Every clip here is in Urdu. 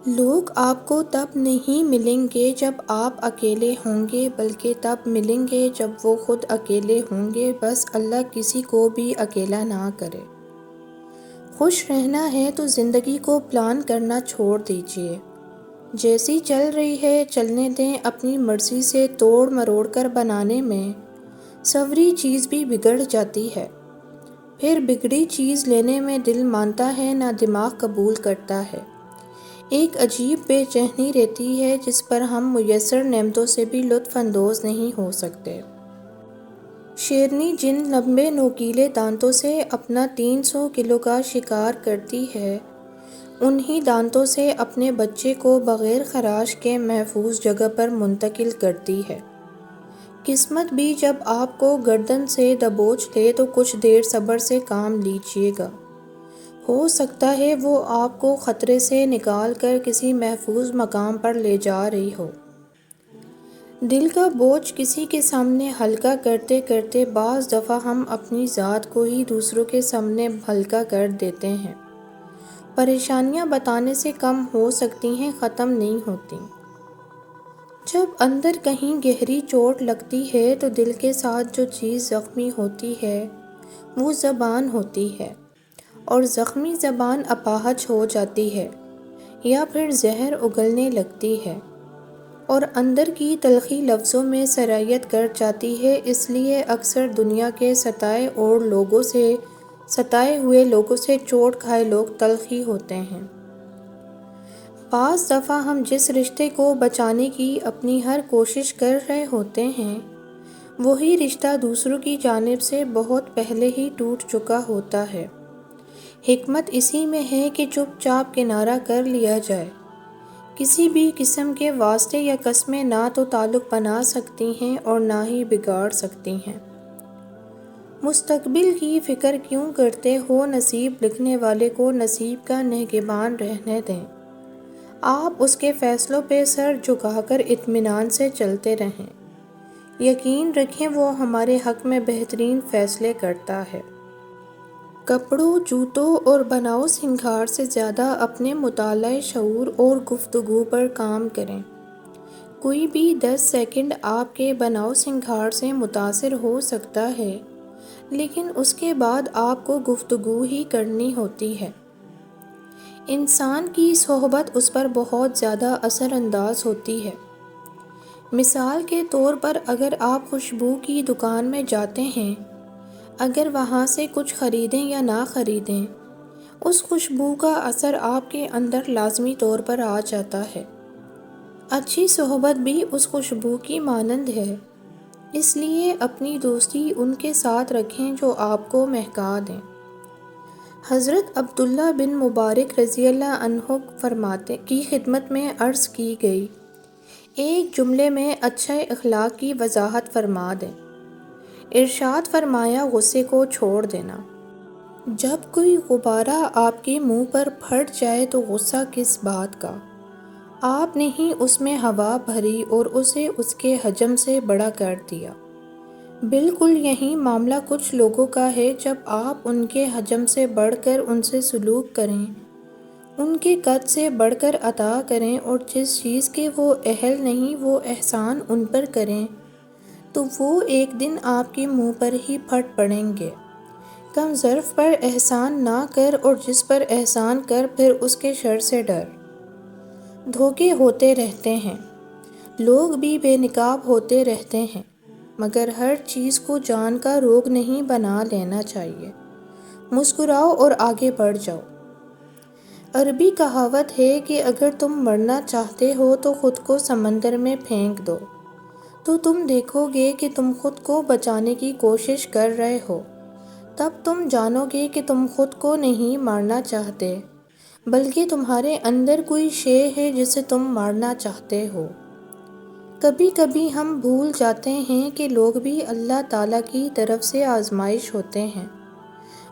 لوگ آپ کو تب نہیں ملیں گے جب آپ اکیلے ہوں گے، بلکہ تب ملیں گے جب وہ خود اکیلے ہوں گے۔ بس اللہ کسی کو بھی اکیلا نہ کرے۔ خوش رہنا ہے تو زندگی کو پلان کرنا چھوڑ دیجیے۔ جیسی چل رہی ہے چلنے دیں، اپنی مرضی سے توڑ مروڑ کر بنانے میں سنوری چیز بھی بگڑ جاتی ہے۔ پھر بگڑی چیز لینے میں دل مانتا ہے نہ دماغ قبول کرتا ہے۔ ایک عجیب بے چینی رہتی ہے جس پر ہم میسر نعمتوں سے بھی لطف اندوز نہیں ہو سکتے۔ شیرنی جن لمبے نوکیلے دانتوں سے اپنا 300 کلو کا شکار کرتی ہے، انہی دانتوں سے اپنے بچے کو بغیر خراش کے محفوظ جگہ پر منتقل کرتی ہے۔ قسمت بھی جب آپ کو گردن سے دبوچ لے تو کچھ دیر صبر سے کام لیجیے گا۔ ہو سکتا ہے وہ آپ کو خطرے سے نکال کر کسی محفوظ مقام پر لے جا رہی ہو۔ دل کا بوجھ کسی کے سامنے ہلکا کرتے کرتے بعض دفعہ ہم اپنی ذات کو ہی دوسروں کے سامنے ہلکا کر دیتے ہیں۔ پریشانیاں بتانے سے کم ہو سکتی ہیں، ختم نہیں ہوتی۔ جب اندر کہیں گہری چوٹ لگتی ہے تو دل کے ساتھ جو چیز زخمی ہوتی ہے وہ زبان ہوتی ہے، اور زخمی زبان اپاہج ہو جاتی ہے یا پھر زہر اگلنے لگتی ہے اور اندر کی تلخی لفظوں میں سرایت کر جاتی ہے۔ اس لیے اکثر دنیا کے ستائے ہوئے لوگوں سے چوٹ کھائے لوگ تلخ ہی ہوتے ہیں۔ بعض دفعہ ہم جس رشتے کو بچانے کی اپنی ہر کوشش کر رہے ہوتے ہیں، وہی رشتہ دوسروں کی جانب سے بہت پہلے ہی ٹوٹ چکا ہوتا ہے۔ حکمت اسی میں ہے کہ چپ چاپ کنارہ کر لیا جائے۔ کسی بھی قسم کے واسطے یا قسمیں نہ تو تعلق بنا سکتی ہیں اور نہ ہی بگاڑ سکتی ہیں۔ مستقبل کی فکر کیوں کرتے ہو؟ نصیب لکھنے والے کو نصیب کا نگہباں رہنے دیں۔ آپ اس کے فیصلوں پہ سر جھکا کر اطمینان سے چلتے رہیں۔ یقین رکھیں وہ ہمارے حق میں بہترین فیصلے کرتا ہے۔ کپڑوں، جوتوں اور بناؤ سنگھار سے زیادہ اپنے مطالعہ شعور اور گفتگو پر کام کریں۔ کوئی بھی 10 سیکنڈ آپ کے بناؤ سنگھار سے متاثر ہو سکتا ہے، لیکن اس کے بعد آپ کو گفتگو ہی کرنی ہوتی ہے۔ انسان کی صحبت اس پر بہت زیادہ اثر انداز ہوتی ہے۔ مثال کے طور پر اگر آپ خوشبو کی دکان میں جاتے ہیں، اگر وہاں سے کچھ خریدیں یا نہ خریدیں، اس خوشبو کا اثر آپ کے اندر لازمی طور پر آ جاتا ہے۔ اچھی صحبت بھی اس خوشبو کی مانند ہے، اس لیے اپنی دوستی ان کے ساتھ رکھیں جو آپ کو مہکا دیں۔ حضرت عبداللہ بن مبارک رضی اللہ عنہ کی خدمت میں عرض کی گئی، ایک جملے میں اچھے اخلاق کی وضاحت فرما دیں۔ ارشاد فرمایا، غصے کو چھوڑ دینا۔ جب کوئی غبارہ آپ کے منہ پر پھٹ جائے تو غصہ کس بات کا؟ آپ نے ہی اس میں ہوا بھری اور اسے اس کے حجم سے بڑا کر دیا۔ بالکل یہی معاملہ کچھ لوگوں کا ہے۔ جب آپ ان کے حجم سے بڑھ کر ان سے سلوک کریں، ان کے قد سے بڑھ کر عطا کریں اور جس چیز کے وہ اہل نہیں وہ احسان ان پر کریں، تو وہ ایک دن آپ کے منہ پر ہی پھٹ پڑیں گے۔ کم ظرف پر احسان نہ کر اور جس پر احسان کر، پھر اس کے شر سے ڈر۔ دھوکے ہوتے رہتے ہیں، لوگ بھی بے نقاب ہوتے رہتے ہیں، مگر ہر چیز کو جان کا روگ نہیں بنا لینا چاہیے۔ مسکراؤ اور آگے بڑھ جاؤ۔ عربی کہاوت ہے کہ اگر تم مرنا چاہتے ہو تو خود کو سمندر میں پھینک دو، تو تم دیکھو گے کہ تم خود کو بچانے کی کوشش کر رہے ہو۔ تب تم جانو گے کہ تم خود کو نہیں مارنا چاہتے، بلکہ تمہارے اندر کوئی شے ہے جسے تم مارنا چاہتے ہو۔ کبھی کبھی ہم بھول جاتے ہیں کہ لوگ بھی اللہ تعالیٰ کی طرف سے آزمائش ہوتے ہیں۔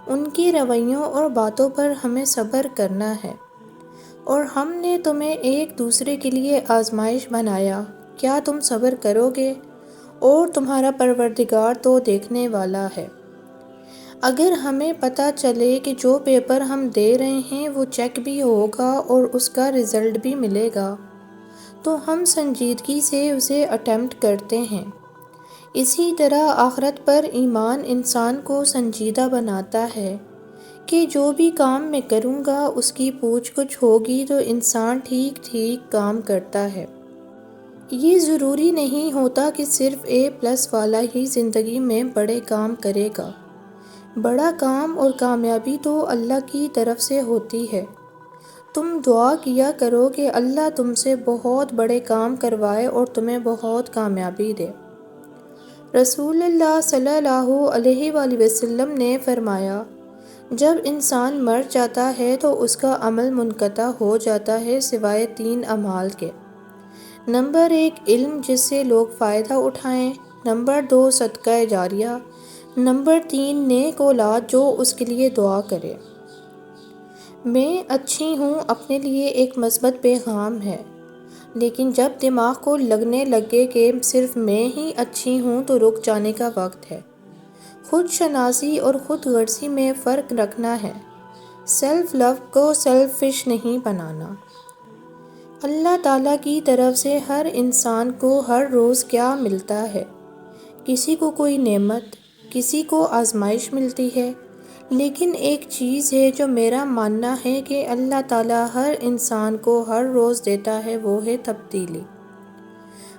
ان کے رویوں اور باتوں پر ہمیں صبر کرنا ہے۔ اور ہم نے تمہیں ایک دوسرے کے لیے آزمائش بنایا، کیا تم صبر کرو گے؟ اور تمہارا پروردگار تو دیکھنے والا ہے۔ اگر ہمیں پتہ چلے کہ جو پیپر ہم دے رہے ہیں وہ چیک بھی ہوگا اور اس کا رزلٹ بھی ملے گا تو ہم سنجیدگی سے اسے اٹیمپٹ کرتے ہیں۔ اسی طرح آخرت پر ایمان انسان کو سنجیدہ بناتا ہے کہ جو بھی کام میں کروں گا اس کی پوچھ گچھ ہوگی تو انسان ٹھیک ٹھیک کام کرتا ہے۔ یہ ضروری نہیں ہوتا کہ صرف A+ والا ہی زندگی میں بڑے کام کرے گا۔ بڑا کام اور کامیابی تو اللہ کی طرف سے ہوتی ہے۔ تم دعا کیا کرو کہ اللہ تم سے بہت بڑے کام کروائے اور تمہیں بہت کامیابی دے۔ رسول اللہ صلی اللہ علیہ وآلہ وسلم نے فرمایا، جب انسان مر جاتا ہے تو اس کا عمل منقطع ہو جاتا ہے سوائے 3 اعمال کے۔ نمبر 1 علم جس سے لوگ فائدہ اٹھائیں، نمبر 2 صدقہ جاریہ، نمبر 3 نیک اولاد جو اس کے لیے دعا کرے۔ میں اچھی ہوں اپنے لیے ایک مثبت پیغام ہے، لیکن جب دماغ کو لگنے لگے کہ صرف میں ہی اچھی ہوں تو رک جانے کا وقت ہے۔ خود شناسی اور خود غرضی میں فرق رکھنا ہے، سیلف لو کو سیلفش نہیں بنانا۔ اللہ تعالیٰ کی طرف سے ہر انسان کو ہر روز کیا ملتا ہے؟ کسی کو کوئی نعمت، کسی کو آزمائش ملتی ہے، لیکن ایک چیز ہے جو میرا ماننا ہے کہ اللہ تعالیٰ ہر انسان کو ہر روز دیتا ہے، وہ ہے تبدیلی۔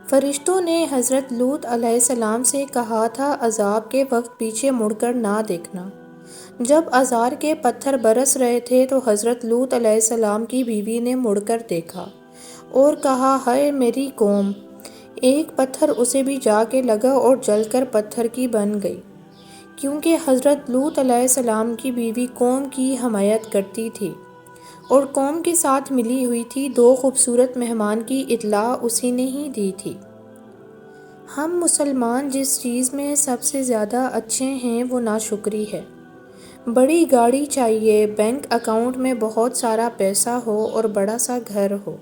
فرشتوں نے حضرت لوط علیہ السلام سے کہا تھا عذاب کے وقت پیچھے مڑ کر نہ دیکھنا۔ جب آزار کے پتھر برس رہے تھے تو حضرت لوط علیہ السلام کی بیوی نے مڑ کر دیکھا اور کہا، ہائے میری قوم! ایک پتھر اسے بھی جا کے لگا اور جل کر پتھر کی بن گئی، کیونکہ حضرت لوط علیہ السلام کی بیوی قوم کی حمایت کرتی تھی اور قوم کے ساتھ ملی ہوئی تھی۔ 2 خوبصورت مہمان کی اطلاع اسی نے ہی دی تھی۔ ہم مسلمان جس چیز میں سب سے زیادہ اچھے ہیں وہ ناشکری ہے۔ بڑی گاڑی چاہیے، بینک اکاؤنٹ میں بہت سارا پیسہ ہو اور بڑا سا گھر ہو،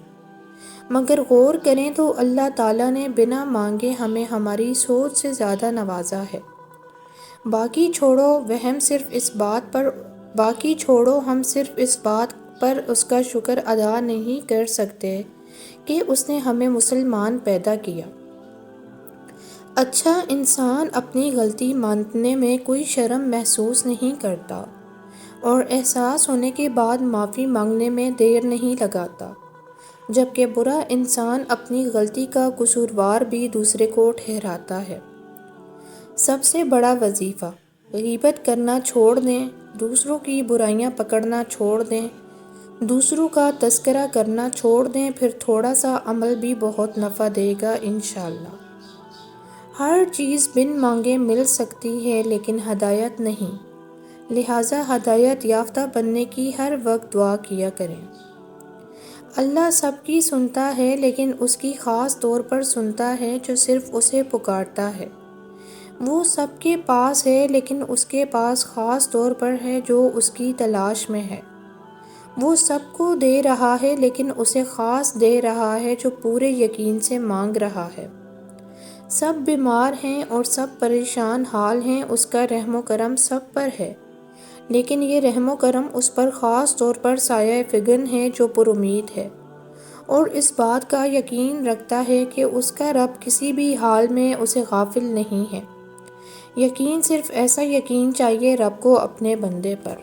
مگر غور کریں تو اللہ تعالیٰ نے بنا مانگے ہمیں ہماری سوچ سے زیادہ نوازا ہے۔ باقی چھوڑو ہم صرف اس بات پر اس کا شکر ادا نہیں کر سکتے کہ اس نے ہمیں مسلمان پیدا کیا۔ اچھا انسان اپنی غلطی ماننے میں کوئی شرم محسوس نہیں کرتا اور احساس ہونے کے بعد معافی مانگنے میں دیر نہیں لگاتا، جبکہ برا انسان اپنی غلطی کا قصوروار بھی دوسرے کو ٹھہراتا ہے۔ سب سے بڑا وظیفہ، غیبت کرنا چھوڑ دیں، دوسروں کی برائیاں پکڑنا چھوڑ دیں، دوسروں کا تذکرہ کرنا چھوڑ دیں، پھر تھوڑا سا عمل بھی بہت نفع دے گا انشاءاللہ۔ ہر چیز بن مانگے مل سکتی ہے لیکن ہدایت نہیں، لہٰذا ہدایت یافتہ بننے کی ہر وقت دعا کیا کریں۔ اللہ سب کی سنتا ہے لیکن اس کی خاص طور پر سنتا ہے جو صرف اسے پکارتا ہے۔ وہ سب کے پاس ہے لیکن اس کے پاس خاص طور پر ہے جو اس کی تلاش میں ہے۔ وہ سب کو دے رہا ہے لیکن اسے خاص دے رہا ہے جو پورے یقین سے مانگ رہا ہے۔ سب بیمار ہیں اور سب پریشان حال ہیں، اس کا رحم و کرم سب پر ہے، لیکن یہ رحم و کرم اس پر خاص طور پر سایہ فگن ہے جو پر امید ہے اور اس بات کا یقین رکھتا ہے کہ اس کا رب کسی بھی حال میں اسے غافل نہیں ہے۔ یقین صرف ایسا یقین چاہیے رب کو اپنے بندے پر۔